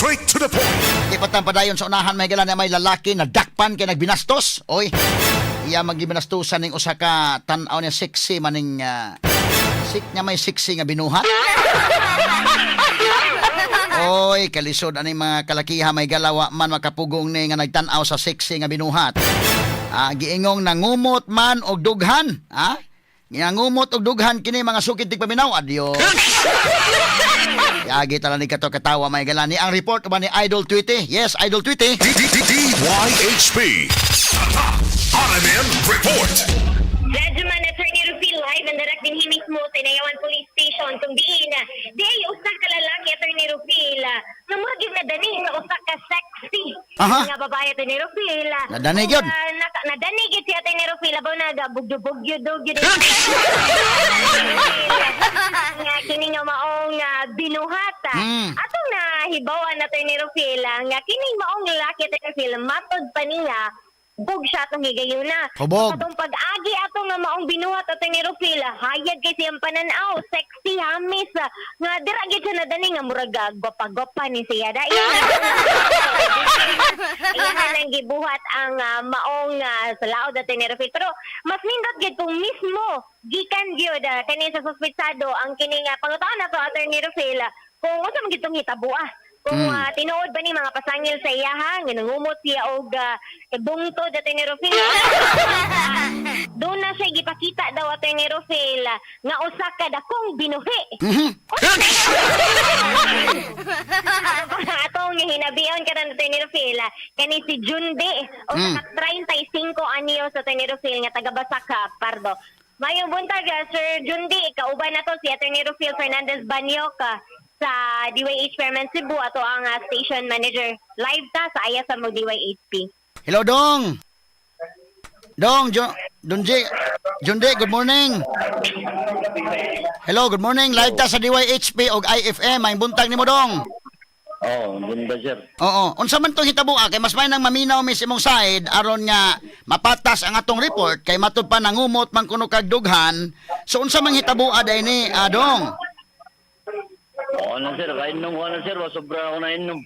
Straight to the point. Di patang padayon sa unahan may galan na may lalaki na dakpan kay nagbinastos. Oy. Iya magibinastosan ning usa ka tan-aw niya sexy maning sik niya may sexy nga binuhat. Oy, kalisod aning mga kalakiha may galawa man makapugong ni nga nagtan-aw sa sexy nga binuhat. Giingong nangumot man og dughan, ha? Ngumot og dughan kini mga sukid tig paminaw, adyo. Yagi tala ni kato katawa may galan ni ang report ba ni Idol Tweety? Yes, Idol Tweety. DYHP. RMN Report. Judgment Attorney Rufil live and direct din mismo sa Inayawan Police Station kung diin di usa ka lalaki Attorney Rufil nga murag yung nadani sa usa ka sexy nga babae Attorney Rufil Nadanig yun? Nadanig yun si Attorney Rufil abaw nagabugyo-bugyo yun nga kini nga maong binuhata atong nahibawan Attorney Rufil nga kini maong lalaki Attorney Rufil matod pa niya bug siya itong higayuna. Hubog. Atong pag-agi ato nga maong binuhat atong ni Rufila, hayag kay siyang pananaw, sexy, hamis, nga diragit siya na dani nga murag gwapa-gwapa ni siya. Iyahan ang gibuhat ang maong sa laod atong ni Rufil. Pero mas nindot gid kung mismo gikan gyud kani sa suspetsado ang kini nga pangutawan nato atong ni Rufila kung unsa man gitong hitabo kung tinuod ba ni mga pasangil sa iyaha, nga nangumot siya og bungtod ato ni Rufil. Doon na siya gipakita daw ato ni Rufil nga usa ka dakong binuhi. Atong hinabiyon ka na ato ni Rufil kani si Jundi o sa 35 anyo sa ato ni Rufil nga taga Basaka, Pardo. Mayong buntag, Sir Jundi, kauban na to si ato ni Rufil Fernandez Banyok sa DYH Fairman Cebu ato ang station manager live ta sa aya sa DYHP. Hello Dong. Jundi, good morning. Hello, good morning. Live ta sa DYHP og IFM. May buntag nimo Dong. Ganda sir. Oo, unsa man tong hitabo kay mas may nang maminaw mis imong side aron nga mapatas ang atong report kay matud pa nangumot man kuno kag dughan. So unsa man hitabo aday ni Dong? Sir, kainom ko na sir, sobra ako na inom.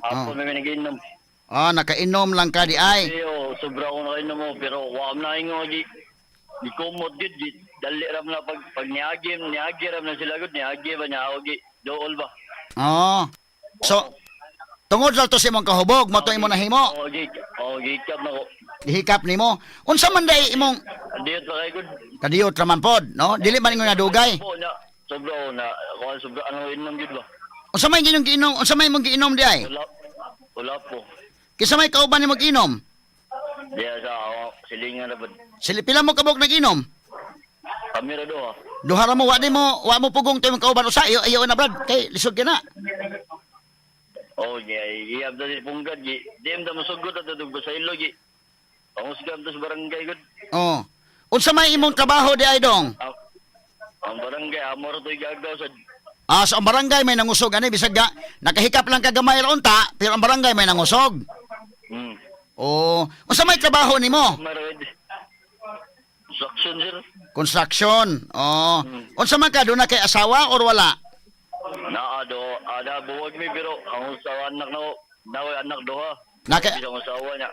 Ako may nag-inom. Nakainom lang ka di ay. Sobra ako na inom mo, pero wam na ingo di kumot gid, dali ram na pag niagi ram na sila gud, niagi ba niya og dool ba. So tungod sa to si imong kahubog, mo to imo nahimo. Gikap na ko. Dihikap nimo. Unsa man day imong Diyot pa kay gud. kadiyot ra man pod, no? Dili man ingon nadugay. Sobra ano inom gid ba? Unsa may giinom? Unsa may imong giinom di ay? Wala po. Kisa may kauban nimo giinom? Diya sa silingan na ba? Pila mo kabog naginom? Kamera do ha. Duha ra mo wa mo pugong to imong kauban usa iyo na brad kay lisod ka na. Iyab da si punggad gi. Dem da masugot at dug sa ilo gi. Pangusgam to sa barangay gud. Unsa may imong trabaho di ay Dong? Ang barangay amor to igagaw sa So ang barangay may nangusog ani bisag nakahikap lang ka gamay ra unta pero ang barangay may nangusog. Unsa may trabaho nimo? Marad. Construction sir. Construction. Unsa man ka do na kay asawa or wala? Ada buwag mi pero ang usawa anak na daw anak doha. Isang usawa niya.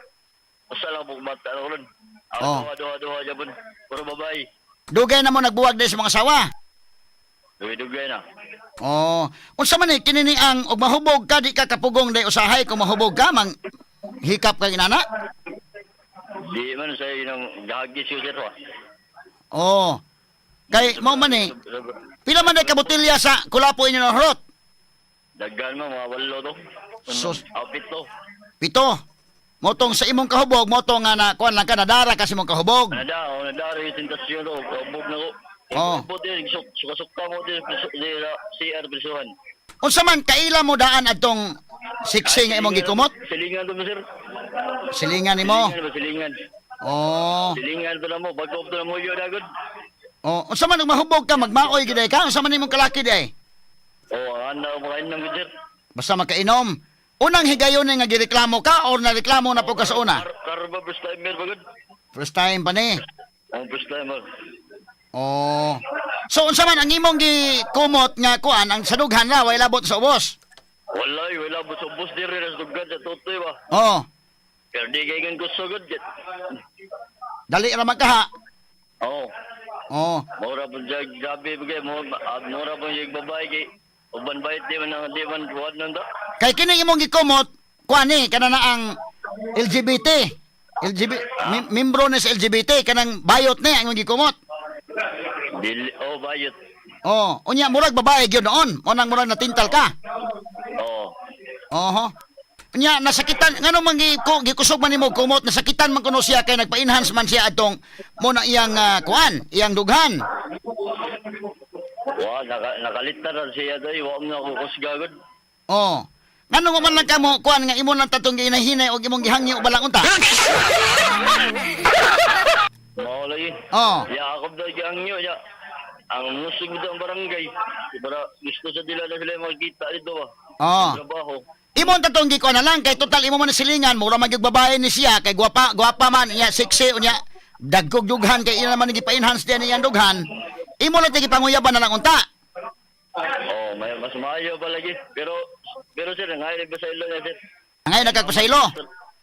Usa lang bug mata ron. Doha jabon. Puro babae. Dugay na mo nagbuwag din sa mga asawa? Dugay na. Unsa man kini ni ang og mahubog ka di ka kapugong day usahay kung mahubog ka mang hikap ka inana? Di man sa inang gahagis yo sir. Kay mo man pila man day ka botelya sa kulapo inyo ng horot? Daggan mo mga 8 to. Sus. Pito. 7. Motong sa imong kahubog, motong nga na kuan lang ka nadara kasi imong kahubog. Nadara yung tentasyon to. Kahubog na ko. Buti suka-suka mo din CR Brisuhan. Unsa man kaila mo daan adtong siksi nga imong gikumot? Silingan to mo sir. Silingan nimo. Silingan. Silingan to na mo. Pag-up to na mo yun agad. Unsa man mahubog ka magmaoy gid ka? Unsa man imong kalaki di? Anda mo kain ng sir. Basta makainom. Unang higayon nga gireklamo ka or nareklamo na po ka sa una? Karba first timer bagad. First time pa ni. First timer. So unsa man ang imong gikumot nga kuan ang sadughan ra way labot sa ubos? Wala bus diri na sugad sa tutoy ba. Oh, Pero di kay gan gusto gud jet. dali ra magkaha. Oo. Oh. Mura po jag gabi bigay mo mura po yung babae kay uban bayit di man kuwan nanda. Kay kini imong gikumot, kuani kana na ang LGBT. Membro ni sa LGBT kanang bayot ni ang imong gikumot. Dili bayot. Oh, unya murag babae gyud noon. Mo nang murag natintal ka. Oo. Oho. Nya nasakitan ngano man gikusog man nimo kumot nasakitan man kuno siya kay nagpa-enhance man siya atong mo na iyang kuan, iyang dughan. Wa nakalitar siya doy wa mo na ko kusga gud. Oh. Ngano mo man lang kamo kuan nga imo lang tatong ginahinay og imong gihangyo balang unta. Mao lagi. Oh. Ya ako daw yang nyo ya. Ang musig dito ang barangay. Para gusto sa dila na sila magkita dito ba. Oh. Trabaho. Imong tatong gi na lang kay total imo man silingan mura magyug babae ni siya kay gwapa man niya sexy unya dagkog dughan kay ina man gipa-enhance din iyang dughan. Imo lang tigi panguyaban na lang unta. Oh, may mas maayo pa lagi. Pero sir, ngayon nagpasaylo na sir. Ngay nagkagpasaylo.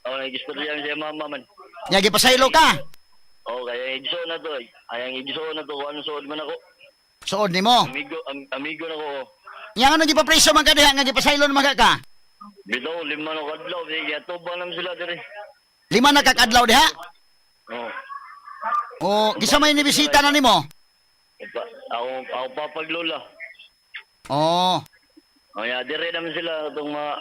Oh, nag-istorya siya mama man. Nya gipasaylo ka. Oh, kaya igiso na to. Ayang igiso na to. Kung ano suod man ako. Suod nimo. Amigo na ko. Nya ano gipapreso man ka diha nga gipasaylo naman ka. Bitaw, 5 na kadlaw. Kaya to ba naman sila dire. 5 na kakadlaw diha. Oh. O kisa may nibisita na nimo. Ako papaglola. Oh. Oh, ya, dire naman sila itong mga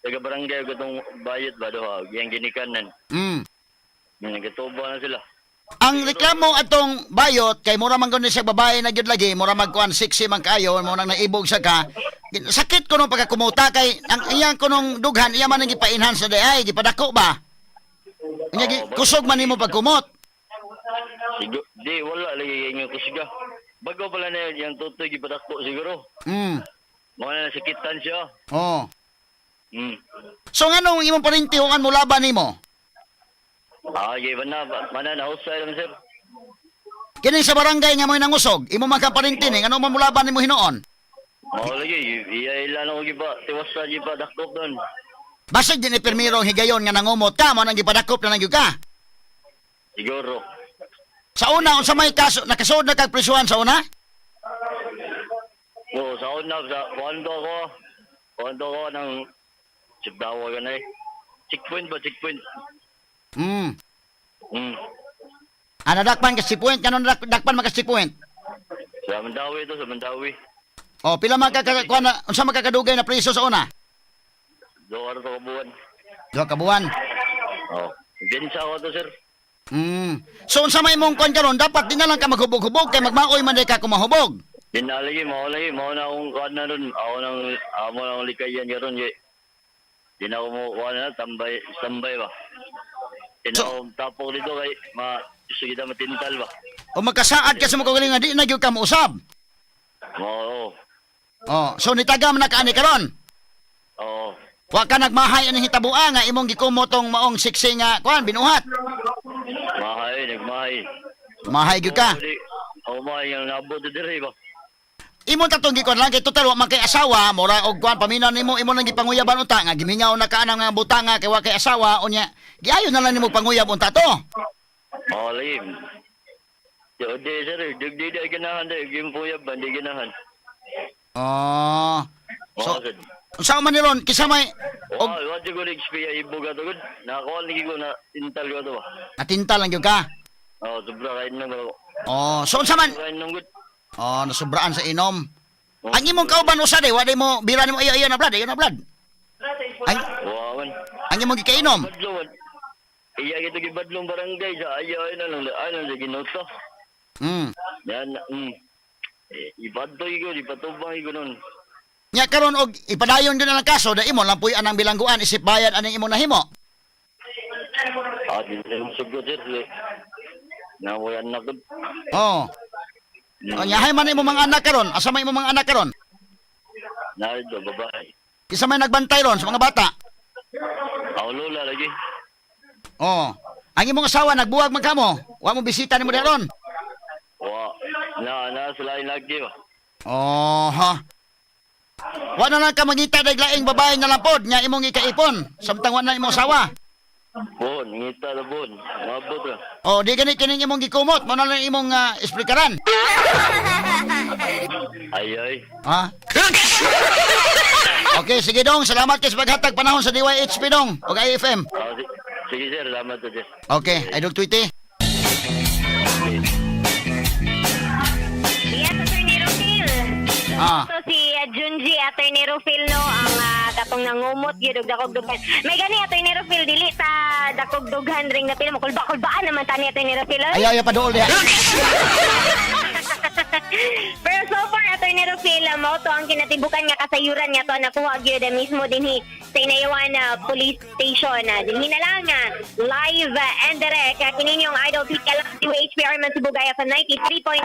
taga-barangay ko itong bayot ba doon, yung ginikanan. Nagatuba na sila. Ang reklamo atong bayot kay mura man gud siya babae na gyud lagi, mura magkuan sexy man kayo, mo nang naibog sa ka. Sakit ko nung pagkakumuta kay ang iyang kunong dughan iya man ang gipa-enhance na ay gipadako ba. Nya kusog man nimo pagkumot. Di wala lagi yung kusiga. Bago pala na yung tutoy gipadako siguro. Mga na sakitan siya. Oh. So nganong imong parintihuan mo laban nimo? Giban na na-usay lang sir. Kini sa barangay nga mo nangusog, imo man ka parintin ano man mo laban nimo hinoon? Mao lagi, iya ilan ako giba, tiwas sa giba dakop doon. Basig din ni permiro higayon nga nangumot ka mo nang gipadakop na nang gyud ka. Siguro. Sa una unsa may kaso nakasuod na kag prisuhan sa una? Oo, sa una, kondo ko ng Sibdawa ka na eh. Checkpoint ba? Checkpoint. Nadakpan ka si point, kanon dakpan man ka si point? Sa Mandawi ito, sa Mandawi. O, pila man unsa makakadugay na priso sa una? 2 araw ka buwan. 2 ka buwan. Oo. Gansa ako to, sir. So, unsa may mong kon karon dapat din na lang ka maghubog-hubog kay magmaoy man day ka kumahubog. Dinalagi, mao na akong kuhan na ron. Ako nang likayan ka ron. Di na ako mo kuhan na, tambay ba? Di na ako tapok dito kay gusto kita matintal ba? O magkasaad ka sa mga kagalingan, di na gyud ka mausab. Oo. Oh, so nitagam na kaani karon. Oo. Wa ka nagmahay ani hitabua nga imong gikumotong maong siksi nga kuan binuhat. Nagmahay. Mahay gyud ka. Oo, mahay nga nabot dire ba? Imo tatong gikon lang kay total wa man kay asawa, mura og kuan paminan nimo imo lang gipanguyaban unta nga gimingaw na ka nga butanga kay wa kay asawa unya. Giayo na lang nimo panguyab unta to. Oo, lim. Yo, sir, digdi ay ganahan day, gimpuyab ba di ganahan. Oh. So, good. sa man niron kisa may og wa siguro XP ibuga to good. Nakakuha lagi ko na tintal ko to ba. natinta lang gyud ka. Oo, sobra kain nang ako. Oh, so unsa man? Kain nang good. Oh, nasubraan sa inom. Ang imong kauban usa day, wa day mo bira nimo ayo na blood, ayo na blood. Wawan. Ang imong gikainom. Badlong. Iya gitu gibadlong barangay sa ayo ano sa ginuto. Yan. Ibadtoy ko, ipatubang ko nun. Nya karon og ipadayon din ang kaso da imo lang puy anang bilangguan isip bayad aning imong nahimo. Di na sugod sir. Nawayan na ko. Oh. O nyahay man imo mga anak karon, asa may imo mga anak karon? Narito, babae. Kisa may nagbantay ron sa mga bata. Ako lola lagi. Oh. Ang imong asawa nagbuwag man kamo. Wa mo bisita nimo daron. Na sila lagi ba? Oh, ha. Wala na ka mangita dag laing babae na lampod nga imong ikaipon. Samtang wala na imong sawa. Bon, ngita na bon. Mabot ra. O di gani kining imong gikumot, mo na lang imong esplikaran. Ay. Ha? Okay, sige dong. Salamat kay sa paghatag panahon sa DYHP dong o IFM. Sige sir, salamat to sir. Okay, Idol Tweety. Yes, Attorney Rufil. So si Junji, Attorney Rufil, no, ang katong nangumot, yun, dakog dughan. May gani, Attorney Rufil, dili sa dakog dughan ring na pila mo. Kulba-kulbaan naman tani, Attorney Rufil. Ayaw, pa dool diha. Pero so far, Attorney Rufil, mo to ang kinatibukan nga kasayuran nga to nakuha gyud mismo dinhi sa Inayawan Police Station. Dinhi na lang live and direct kininyong Idol Peak UHP Arman Sibugaya sa 93.